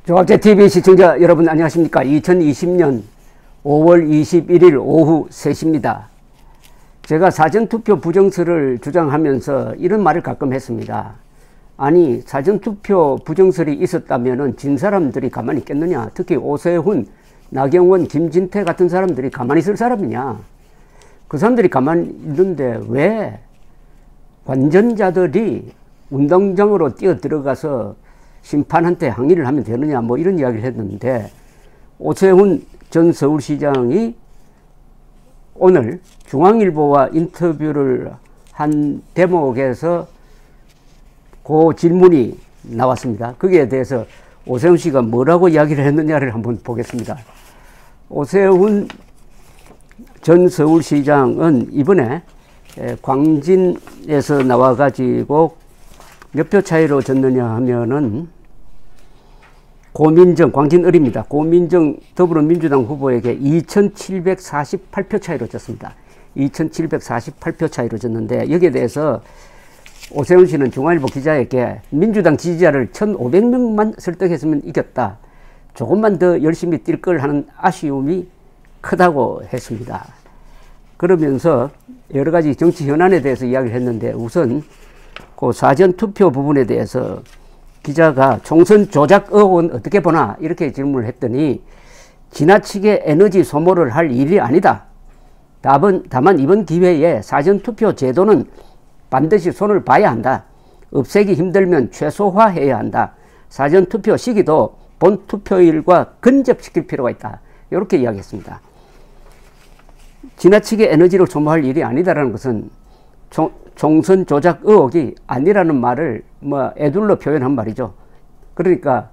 조합제TV 시청자 여러분 안녕하십니까. 2020년 5월 21일 오후 3시입니다. 제가 사전투표 부정설을 주장하면서 이런 말을 가끔 했습니다. 아니, 사전투표 부정설이 있었다면 진 사람들이 가만히 있겠느냐. 특히 오세훈, 나경원, 김진태 같은 사람들이 가만히 있을 사람이냐. 그 사람들이 가만히 있는데 왜 관전자들이 운동장으로 뛰어 들어가서 심판한테 항의를 하면 되느냐, 뭐 이런 이야기를 했는데, 오세훈 전 서울시장이 오늘 중앙일보와 인터뷰를 한 대목에서 그 질문이 나왔습니다. 거기에 대해서 오세훈 씨가 뭐라고 이야기를 했느냐를 한번 보겠습니다. 오세훈 전 서울시장은 이번에 광진에서 나와가지고 몇 표 차이로 졌느냐 하면은 고민정, 광진을입니다. 고민정 더불어민주당 후보에게 2748표 차이로 졌습니다. 2748표 차이로 졌는데, 여기에 대해서 오세훈 씨는 중앙일보 기자에게 민주당 지지자를 1500명만 설득했으면 이겼다. 조금만 더 열심히 뛸 걸 하는 아쉬움이 크다고 했습니다. 그러면서 여러 가지 정치 현안에 대해서 이야기를 했는데, 우선 그 사전투표 부분에 대해서 기자가 총선 조작 의혹은 어떻게 보나 이렇게 질문을 했더니, 지나치게 에너지 소모를 할 일이 아니다. 다만 이번 기회에 사전투표 제도는 반드시 손을 봐야 한다. 없애기 힘들면 최소화해야 한다. 사전투표 시기도 본투표일과 근접시킬 필요가 있다. 이렇게 이야기했습니다. 지나치게 에너지를 소모할 일이 아니다라는 것은 총선 조작 의혹이 아니라는 말을 애둘러 표현한 말이죠. 그러니까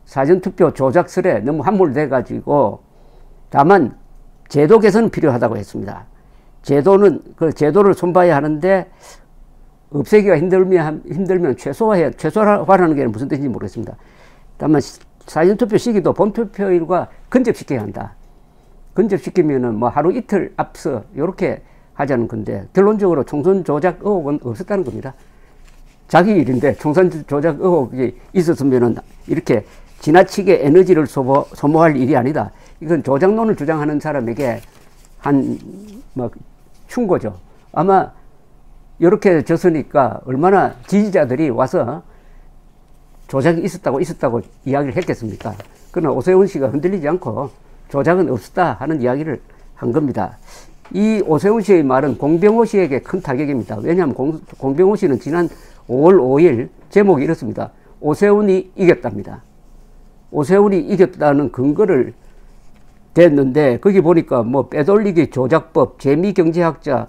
사전투표 조작설에 너무 함몰돼 가지고, 다만 제도 개선은 필요하다고 했습니다. 그 제도를 손봐야 하는데, 없애기가 힘들면 최소화라는 게 무슨 뜻인지 모르겠습니다. 다만 사전투표 시기도 본투표일과 근접시켜야 한다. 근접시키면은 하루 이틀 앞서 이렇게 하자는 건데, 결론적으로 총선 조작 의혹은 없었다는 겁니다. 자기 일인데 총선 조작 의혹이 있었으면은 이렇게 지나치게 에너지를 소모할 일이 아니다. 이건 조작론을 주장하는 사람에게 충고죠. 아마 이렇게 졌으니까 얼마나 지지자들이 와서 조작이 있었다고 이야기를 했겠습니까? 그러나 오세훈 씨가 흔들리지 않고 조작은 없었다 하는 이야기를 한 겁니다. 이 오세훈 씨의 말은 공병호 씨에게 큰 타격입니다. 왜냐하면 공병호 씨는 지난 5월 5일 제목이 이렇습니다. 오세훈이 이겼답니다. 오세훈이 이겼다는 근거를 댔는데, 거기 보니까 빼돌리기 조작법 재미경제학자가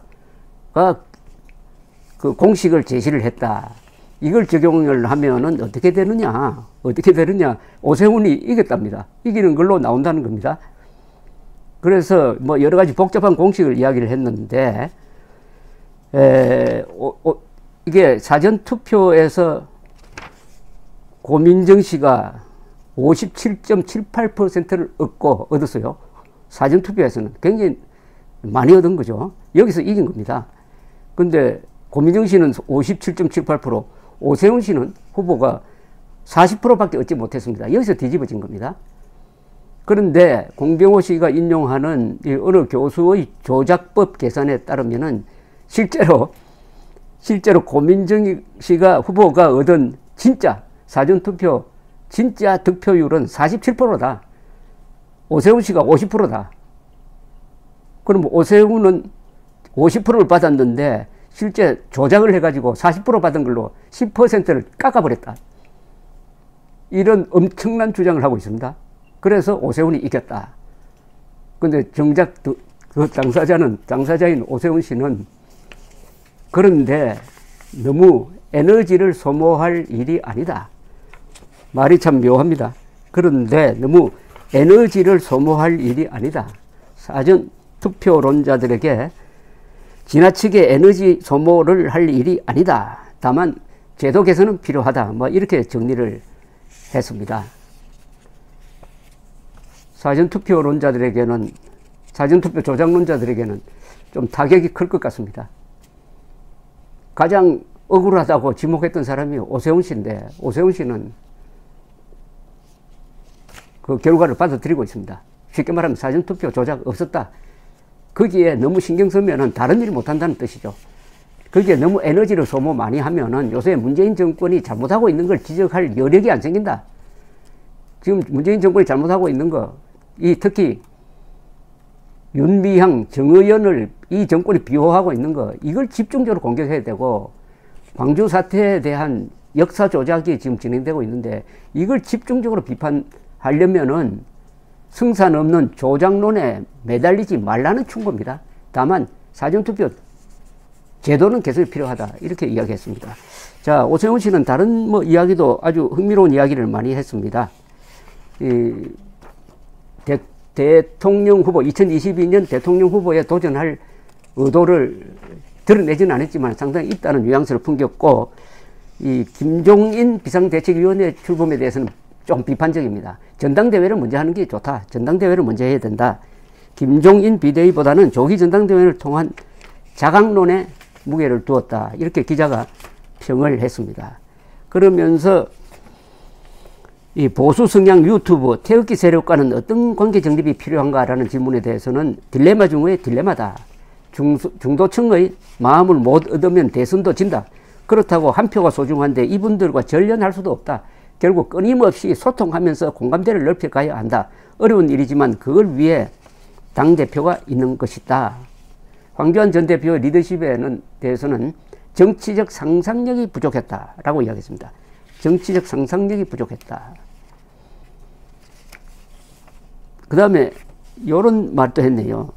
그 공식을 제시를 했다. 이걸 적용을 하면은 어떻게 되느냐? 오세훈이 이겼답니다. 이기는 걸로 나온다는 겁니다. 그래서 여러 가지 복잡한 공식을 이야기를 했는데, 이게 사전투표에서 고민정 씨가 57.78%를 얻었어요. 사전투표에서는 굉장히 많이 얻은 거죠. 여기서 이긴 겁니다. 근데 고민정 씨는 57.78%, 오세훈 씨는 후보가 40%밖에 얻지 못했습니다. 여기서 뒤집어진 겁니다. 그런데 공병호 씨가 인용하는 어느 교수의 조작법 계산에 따르면은 실제로 고민정 씨가 후보가 얻은 진짜 사전투표 진짜 득표율은 47%다. 오세훈 씨가 50%다. 그럼 오세훈은 50%를 받았는데 실제 조작을 해가지고 40% 받은 걸로 10%를 깎아버렸다. 이런 엄청난 주장을 하고 있습니다. 그래서 오세훈이 이겼다. 근데 정작 그 당사자인 오세훈 씨는, 그런데 너무 에너지를 소모할 일이 아니다. 말이 참 묘합니다. 그런데 너무 에너지를 소모할 일이 아니다. 사전 투표론자들에게 지나치게 에너지 소모를 할 일이 아니다. 다만 제도 개선은 필요하다. 이렇게 정리를 했습니다. 사전투표 조작론자들에게는 좀 타격이 클 것 같습니다. 가장 억울하다고 지목했던 사람이 오세훈 씨인데, 오세훈 씨는 그 결과를 받아들이고 있습니다. 쉽게 말하면 사전투표 조작 없었다. 거기에 너무 신경 쓰면은 다른 일 못한다는 뜻이죠. 거기에 너무 에너지를 소모 많이 하면은 요새 문재인 정권이 잘못하고 있는 걸 지적할 여력이 안 생긴다. 지금 문재인 정권이 잘못하고 있는 거, 특히 윤미향, 정의연을 이 정권이 비호하고 있는 거, 이걸 집중적으로 공격해야 되고, 광주 사태에 대한 역사 조작이 지금 진행되고 있는데, 이걸 집중적으로 비판하려면은 승산 없는 조작론에 매달리지 말라는 충고입니다. 다만 사전투표 제도는 개선이 필요하다, 이렇게 이야기했습니다. 자, 오세훈 씨는 다른 이야기도 아주 흥미로운 이야기를 많이 했습니다. 대통령 후보, 2022년 대통령 후보에 도전할 의도를 드러내지는 않았지만 상당히 있다는 뉘앙스를 풍겼고, 이 김종인 비상대책위원회 출범에 대해서는 좀 비판적입니다. 전당대회를 먼저 하는 게 좋다. 전당대회를 먼저 해야 된다. 김종인 비대위보다는 조기 전당대회를 통한 자강론에 무게를 두었다. 이렇게 기자가 평을 했습니다. 그러면서 이 보수 성향 유튜브 태극기 세력과는 어떤 관계 정립이 필요한가라는 질문에 대해서는 딜레마 중의 딜레마다. 중도층의 마음을 못 얻으면 대선도 진다. 그렇다고 한 표가 소중한데 이분들과 전련할 수도 없다. 결국 끊임없이 소통하면서 공감대를 넓혀가야 한다. 어려운 일이지만 그걸 위해 당대표가 있는 것이다. 황교안 전 대표의 리더십에 대해서는 정치적 상상력이 부족했다라고 이야기했습니다. 정치적 상상력이 부족했다. 그 다음에 이런 말도 했네요.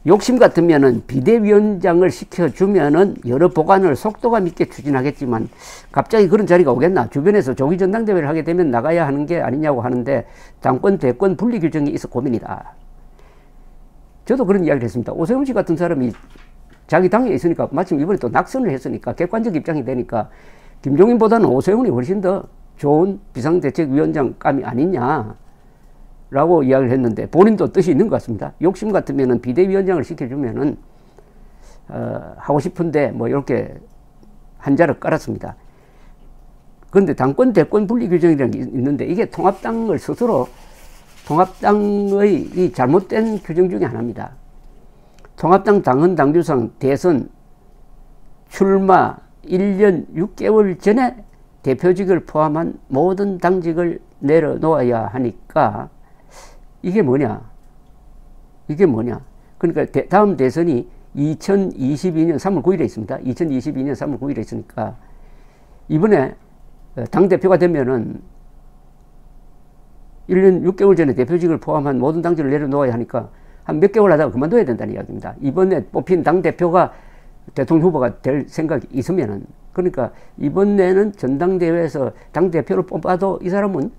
욕심 같으면은 비대위원장을 시켜주면은 여러 보관을 속도감 있게 추진하겠지만 갑자기 그런 자리가 오겠나? 주변에서 조기 전당대회를 하게 되면 나가야 하는 게 아니냐고 하는데 당권 대권 분리 규정이 있어 고민이다. 저도 그런 이야기를 했습니다. 오세훈 씨 같은 사람이 자기 당에 있으니까, 마침 이번에 또 낙선을 했으니까 객관적 입장이 되니까 김종인보다는 오세훈이 훨씬 더 좋은 비상대책위원장감이 아니냐 라고 이야기를 했는데, 본인도 뜻이 있는 것 같습니다. 욕심 같으면은 비대위원장을 시켜주면은 하고 싶은데 이렇게 한자를 깔았습니다. 그런데 당권 대권 분리 규정이라는 게 있는데, 이게 통합당을 스스로 통합당의 이 잘못된 규정 중에 하나입니다. 통합당 당헌 당규상 대선 출마 1년 6개월 전에 대표직을 포함한 모든 당직을 내려놓아야 하니까 이게 뭐냐? 그러니까 다음 대선이 2022년 3월 9일에 있습니다. 2022년 3월 9일에 있으니까 이번에 당대표가 되면은 1년 6개월 전에 대표직을 포함한 모든 당직을 내려놓아야 하니까 한 몇 개월 하다가 그만둬야 된다는 이야기입니다. 이번에 뽑힌 당대표가 대통령 후보가 될 생각이 있으면은, 그러니까 이번에는 전당대회에서 당대표를 뽑아도 이 사람은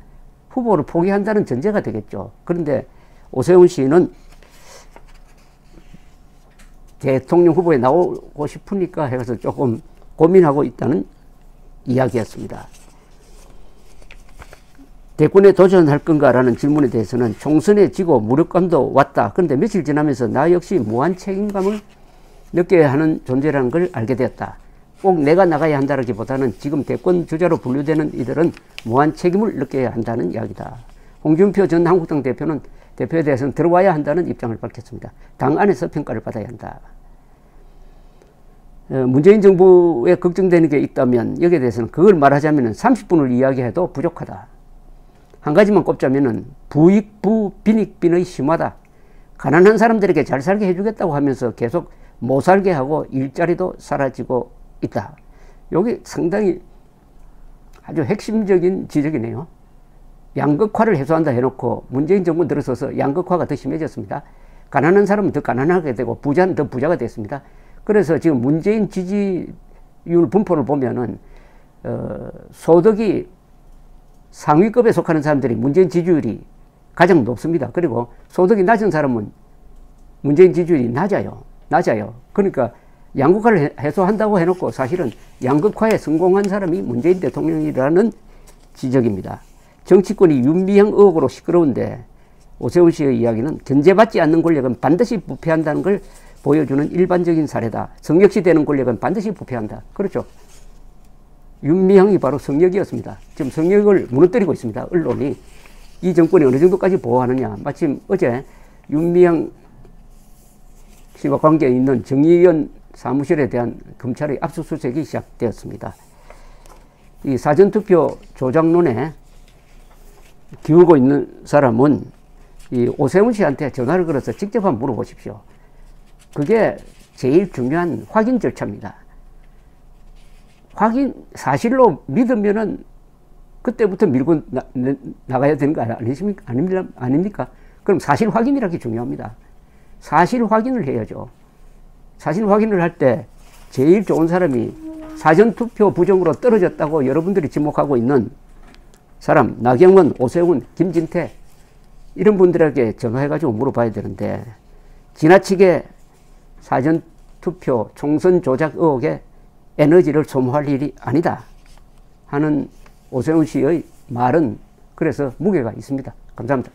후보를 포기한다는 전제가 되겠죠. 그런데 오세훈 씨는 대통령 후보에 나오고 싶으니까 해서 조금 고민하고 있다는 이야기였습니다. 대권에 도전할 건가라는 질문에 대해서는 총선에 지고 무력감도 왔다. 그런데 며칠 지나면서 나 역시 무한 책임감을 느껴야 하는 존재라는 걸 알게 되었다. 꼭 내가 나가야 한다기보다는 지금 대권 주자로 분류되는 이들은 무한 책임을 느껴야 한다는 이야기다. 홍준표 전 한국당 대표는 대표에 대해서는 들어와야 한다는 입장을 밝혔습니다. 당 안에서 평가를 받아야 한다. 문재인 정부에 걱정되는 게 있다면 여기에 대해서는 그걸 말하자면 30분을 이야기해도 부족하다. 한 가지만 꼽자면은 부익부 빈익빈의 심화다. 가난한 사람들에게 잘 살게 해주겠다고 하면서 계속 못 살게 하고 일자리도 사라지고 있다. 여기 상당히 아주 핵심적인 지적이네요. 양극화를 해소한다 해놓고 문재인 정부 들어서서 양극화가 더 심해졌습니다. 가난한 사람은 더 가난하게 되고 부자는 더 부자가 됐습니다. 그래서 지금 문재인 지지율 분포를 보면은 소득이 상위급에 속하는 사람들이 문재인 지지율이 가장 높습니다. 그리고 소득이 낮은 사람은 문재인 지지율이 낮아요. 그러니까 양극화를 해소한다고 해놓고 사실은 양극화에 성공한 사람이 문재인 대통령이라는 지적입니다. 정치권이 윤미향 의혹으로 시끄러운데 오세훈 씨의 이야기는 견제받지 않는 권력은 반드시 부패한다는 걸 보여주는 일반적인 사례다. 성역시 되는 권력은 반드시 부패한다. 그렇죠. 윤미향이 바로 성역이었습니다. 지금 성역을 무너뜨리고 있습니다. 언론이. 이 정권이 어느 정도까지 보호하느냐. 마침 어제 윤미향 씨와 관계 있는 정의연 사무실에 대한 검찰의 압수수색이 시작되었습니다. 이 사전투표 조작론에 기우고 있는 사람은 이 오세훈 씨한테 전화를 걸어서 직접 한번 물어보십시오. 그게 제일 중요한 확인 절차입니다. 확인, 사실로 믿으면은 그때부터 밀고 나가야 되는 거 아닙니까? 그럼 사실 확인이라는 게 중요합니다. 사실 확인을 해야죠. 사실 확인을 할 때 제일 좋은 사람이 사전투표 부정으로 떨어졌다고 여러분들이 지목하고 있는 사람, 나경원, 오세훈, 김진태 이런 분들에게 전화해가지고 물어봐야 되는데 지나치게 사전투표 총선 조작 의혹에 에너지를 소모할 일이 아니다 하는 오세훈 씨의 말은 그래서 무게가 있습니다. 감사합니다.